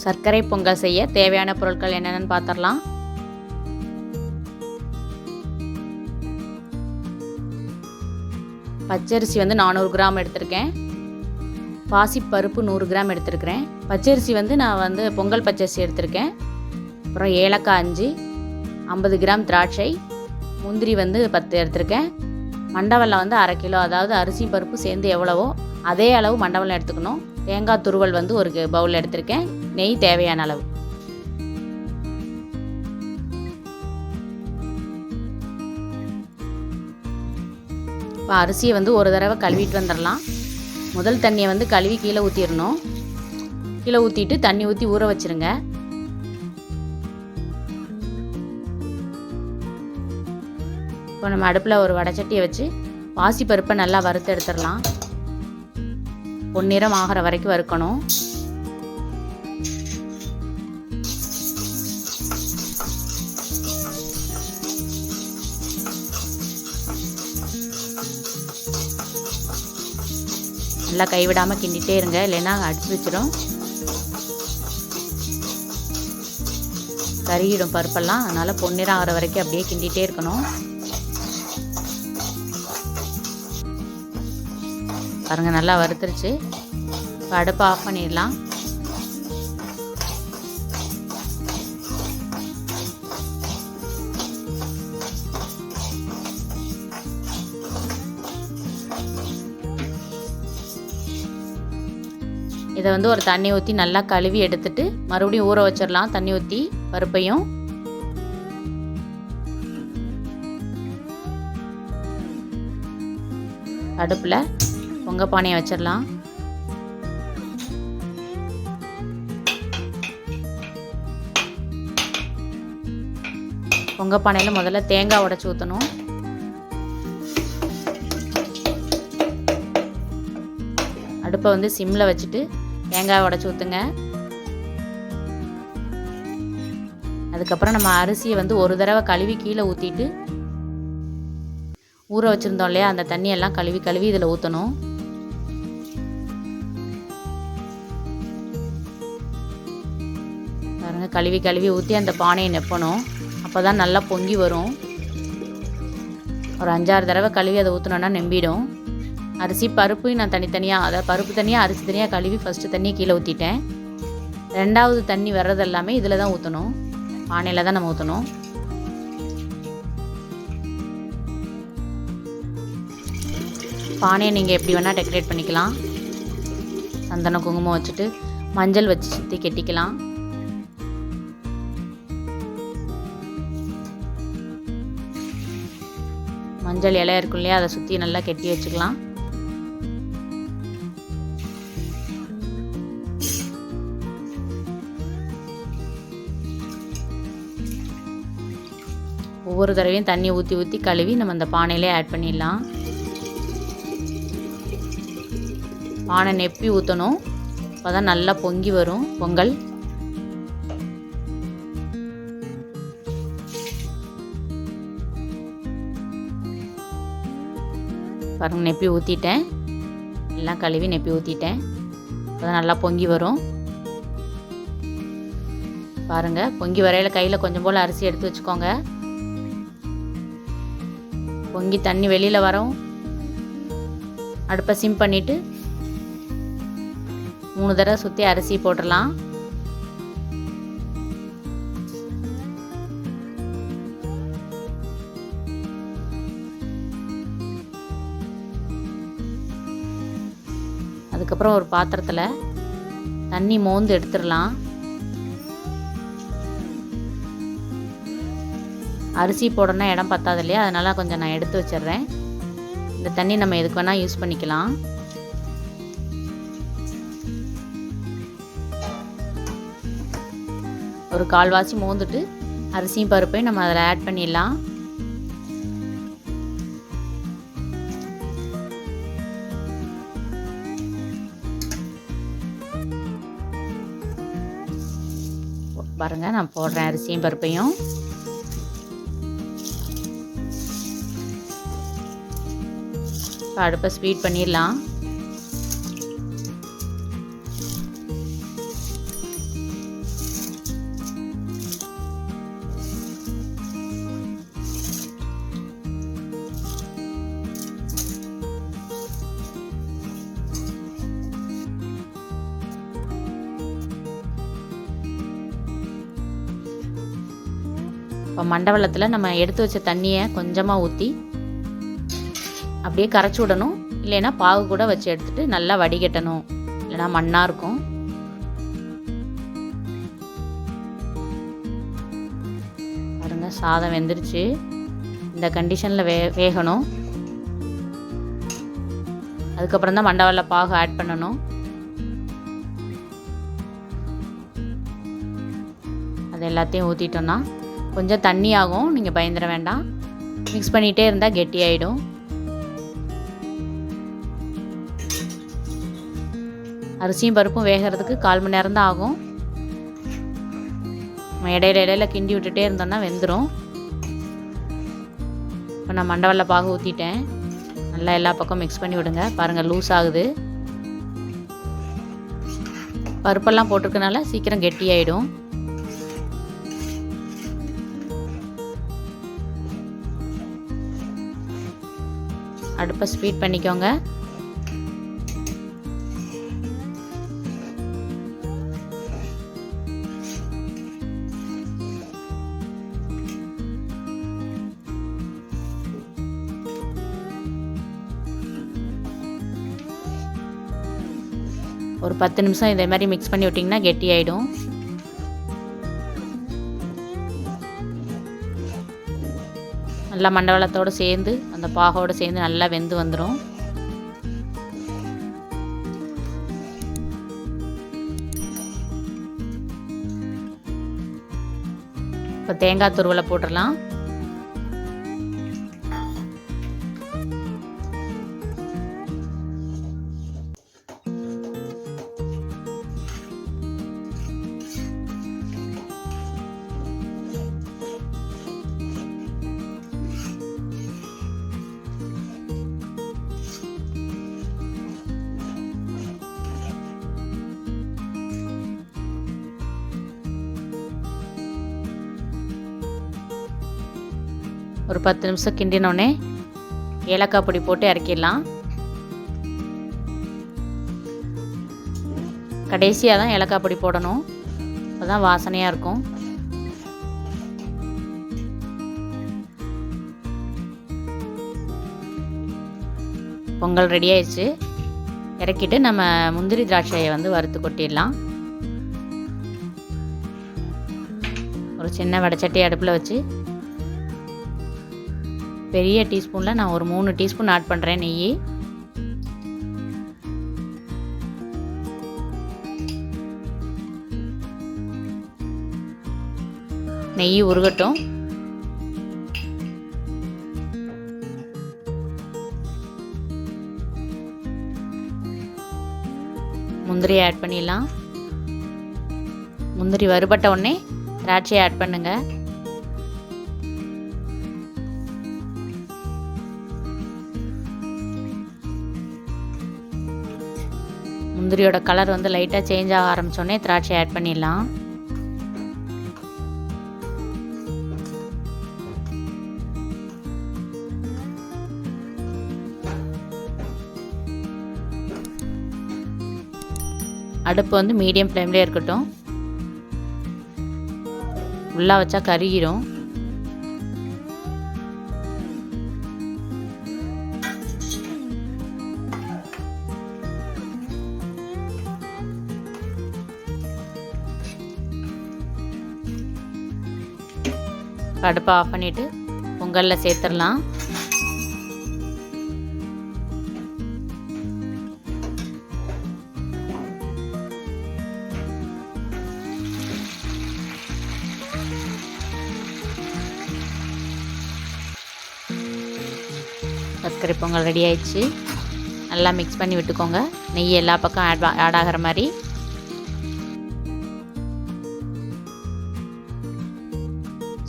சர்க்கரை பொங்கல் செய்ய தேவையான பொருட்கள் என்னென்னு பார்த்துடலாம். பச்சரிசி 400 கிராம் எடுத்திருக்கேன். பாசி பருப்பு 100 கிராம் எடுத்திருக்கிறேன். பச்சரிசி நான் பொங்கல் பச்சரிசி எடுத்திருக்கேன். அப்புறம் ஏலக்காய் 5, 50 கிராம் திராட்சை, முந்திரி 10 எடுத்திருக்கேன். மண்டவெல்லம் 1/2 கிலோ, அதாவது அரிசி பருப்பு சேர்ந்து எவ்வளவோ அதே அளவு மண்டவெல்லம் எடுத்துக்கணும். தேங்காய் துருவல் 1 பவுல் எடுத்திருக்கேன். நெய் தேவையான அளவு. இப்போ அரிசியை ஒரு தடவை கழுவிட்டு வந்துடலாம். முதல் தண்ணியை கழுவி கீழே ஊற்றிடணும். கீழே ஊற்றிட்டு தண்ணி ஊற்றி ஊற வச்சுருங்க. இப்போ நம்ம அடுப்பில் ஒரு வடைச்சட்டியை வச்சு பாசி பருப்பை நல்லா வறுத்து எடுத்துடலாம். பொன்னிறம் ஆகிற வரைக்கும் வறுக்கணும். நல்லா கைவிடாமல் கிண்டிகிட்டே இருங்க, இல்லைன்னா அடிச்சு வச்சிடும், கருகிடும் பருப்பெல்லாம். அதனால் பொன்னிறம் ஆகிற வரைக்கும் அப்படியே கிண்டிகிட்டே இருக்கணும். பாருங்கள், நல்லா வறுத்துருச்சு. இப்போ அடுப்பை ஆஃப் பண்ணிடலாம். இதை ஒரு தண்ணி ஊற்றி நல்லா கழுவி எடுத்துட்டு மறுபடியும் ஊற வச்சிடலாம். தண்ணி ஊற்றி பருப்பையும். அடுப்பில் பொங்க பானையை வச்சிடலாம். பொங்க பானையில் முதல்ல தேங்காய் உடைச்சி ஊற்றணும். அடுப்பை சிம்மில் வச்சுட்டு தேங்காய் உடைச்சி ஊற்றுங்க. அதுக்கப்புறம் நம்ம அரிசியை ஒரு தடவை கழுவி கீழே ஊற்றிட்டு ஊற வச்சுருந்தோம் இல்லையா, அந்த தண்ணியெல்லாம் கழுவி இதில் ஊற்றணும். பாருங்கள், கழுவி ஊற்றி அந்த பானையை நெப்பணும். அப்போ தான் நல்லா பொங்கி வரும். ஒரு 5-6 தடவை கழுவி அதை ஊற்றினோன்னா நம்பிடும். அரிசி பருப்பையும் நான் தனித்தனியாக, அதாவது பருப்பு தனியாக அரிசி தனியாக கழுவி ஃபஸ்ட்டு தண்ணியை கீழே ஊற்றிட்டேன். 2வது தண்ணி வர்றது எல்லாமே இதில் தான் ஊற்றணும். பானையில் தான் நம்ம ஊற்றணும். பானையை நீங்கள் எப்படி வேணால் டெக்கரேட் பண்ணிக்கலாம். சந்தனம் குங்குமம் வச்சுட்டு மஞ்சள் வச்சு சுற்றி கெட்டிக்கலாம். மஞ்சள் இலை இருக்கும் இல்லையா, அதை சுற்றி நல்லா கெட்டி வச்சுக்கலாம். ஒவ்வொரு தடவையும் தண்ணி ஊற்றி கழுவி நம்ம அந்த பானையிலே ஆட் பண்ணிடலாம். பானை நெப்பி ஊற்றணும். அப்போ தான் நல்லா பொங்கி வரும் பொங்கல். பாருங்கள், நெப்பி ஊற்றிட்டேன். எல்லாம் கழுவி நெப்பி ஊற்றிட்டேன். அப்போ தான் நல்லா பொங்கி வரும். பாருங்கள், பொங்கி வரையில் கையில் கொஞ்சம் போல் அரிசி எடுத்து வச்சுக்கோங்க. பொங்கி தண்ணி வெளியில் வரும். அடுப்பை சிம் பண்ணிவிட்டு 3 தடவை சுற்றி அரிசி போட்டுடலாம். அதுக்கப்புறம் ஒரு பாத்திரத்தில் தண்ணி மோந்து எடுத்துடலாம். அரிசி போடணும்னா இடம் பத்தாது இல்லையா, அதனால் கொஞ்சம் நான் எடுத்து வச்சிடுறேன். இந்த தண்ணி நம்ம எதுக்கு வேணால் யூஸ் பண்ணிக்கலாம். ஒரு 1/4 வாசி மோந்துட்டு அரிசியும் பருப்பையும் நம்ம அதில் ஆட் பண்ணிடலாம். பாருங்கள், நான் போடுறேன் அரிசியும் பருப்பையும். இப்போ அடுப்பை ஸ்வீட் பண்ணிடலாம். இப்போ மண்டவெல்லத்தில் நம்ம எடுத்து வச்ச தண்ணியை கொஞ்சமாக ஊற்றி அப்படியே கரைச்சி விடணும். இல்லைன்னா பாகு கூட வச்சு எடுத்துகிட்டு நல்லா வடிகட்டணும், இல்லைன்னா மண்ணாக இருக்கும். பாருங்கள், சாதம் வெந்துருச்சு. இந்த கண்டிஷனில் வேகணும். அதுக்கப்புறம் தான் மண்டவெல்ல பாகு ஆட் பண்ணணும். அது எல்லாத்தையும் ஊற்றிட்டோன்னா கொஞ்சம் தண்ணி ஆகும், நீங்கள் பயந்துட வேண்டாம். மிக்ஸ் பண்ணிகிட்டே இருந்தால் கெட்டியாயிடும். அரிசியும் பருப்பும் வேகிறதுக்கு 1/4 மணி நேரம் தான் ஆகும். நம்ம இடையில கிண்டி விட்டுட்டே இருந்தோம்னா வெந்துடும். இப்போ நான் மண்டவெல்ல பாகு ஊற்றிட்டேன். நல்லா எல்லா பக்கம் மிக்ஸ் பண்ணி விடுங்க. பாருங்கள், லூஸ் ஆகுது. பருப்பெல்லாம் போட்டிருக்கனால சீக்கிரம் கெட்டியாயிடும். அடுப்பை ஸ்பீட் பண்ணிக்கோங்க. ஒரு 10 நிமிஷம் இதே மாதிரி மிக்ஸ் பண்ணி விட்டிங்கன்னா கெட்டியாயிடும். நல்லா மண்டவெல்லத்தோடு சேர்ந்து அந்த பாகோடு சேர்ந்து நல்லா வெந்து வந்துடும். இப்போ தேங்காய் துருவலை போட்டுடலாம். ஒரு 10 நிமிஷம் கிண்டினோடனே ஏலக்காய் பொடி போட்டு இறக்கிடலாம். கடைசியாக தான் ஏலக்காய் பொடி போடணும், அப்போ தான் வாசனையாக இருக்கும். பொங்கல் ரெடி ஆயிடுச்சு. இறக்கிட்டு நம்ம முந்திரி திராட்சையை வந்து வறுத்து கொட்டிடலாம். ஒரு சின்ன வடைச்சட்டி அடுப்பில் வச்சு பெரிய டீஸ்பூனில் நான் ஒரு 3 டீஸ்பூன் ஆட் பண்ணுறேன் நெய். நெய் உருகட்டும். முந்திரி ஆட் பண்ணிடலாம். முந்திரி வறுபட்ட உடனே திராட்சையை ஆட் பண்ணுங்கள். முந்திரியோட கலர் வந்து லைட்டாக சேஞ்ச் ஆக ஆரம்பித்தோடனே திராட்சை ஆட் பண்ணிடலாம். அடுப்பு வந்து மீடியம் ஃப்ளேம்லேயே இருக்கட்டும். உள்ளே வச்சா கருகிரும். அடுப்பை ஆஃப் பண்ணிவிட்டு பொங்கலில் சேர்த்துடலாம். சர்க்கரை பொங்கல் ரெடி ஆயிடுச்சு. நல்லா மிக்ஸ் பண்ணி விட்டுக்கோங்க. நெய் எல்லா பக்கம் ஆட் ஆகிற மாதிரி.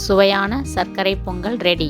சுவையான சர்க்கரை பொங்கல் ரெடி.